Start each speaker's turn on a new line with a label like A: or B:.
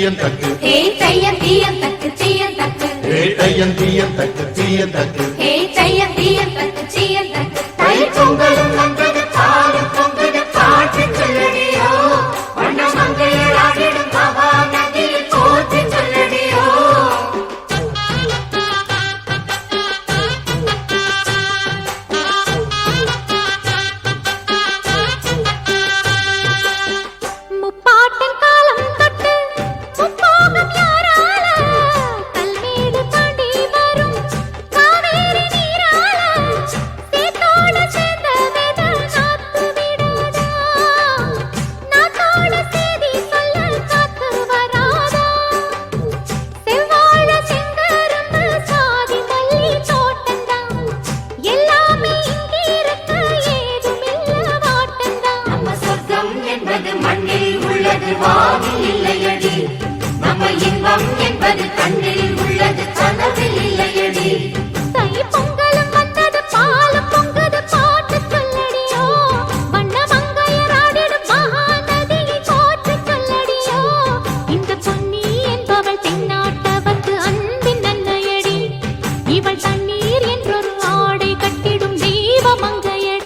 A: தீயன் தக்கு
B: ஹே தையன் தீயன் தக்கு தீயன் தக்கு
A: ஹே தையன் தீயன் தக்கு தீயன் தக்கு
B: ஹே தையன் தீயன் தக்கு தீயன் தக்கு
C: தை பொங்கலும் வந்தது பாலும் பொங்குது பாட்டு சொல்லடியோ வண்ண மங்கையர் ஆடிடும் மகா நதியில் போற்றி சொல்லடியோ
B: முப்பாட்டன் காலம் தொட்டு முப்போகம் யாரால கல்மேடு தாண்டி வரும் காவேரி நீரால சேத்தோட சேர்ந்த வேத நாத்து விடாதா நாத்தோட சேதி சொல்ல காத்து வராதா செவ்வாழ செங்கரும்பு சாதி மல்லி தோட்டந்தான் எல்லாமே இங்கிருக்க ஏதுமில்ல வாட்டந்தான்
C: நம்ம சொர்க்கம் என்பது மண்ணில் உள்ளது வானில் இல்லையடி நம்ம இன்பம் என்பது கண்ணில் உள்ளது கனவில்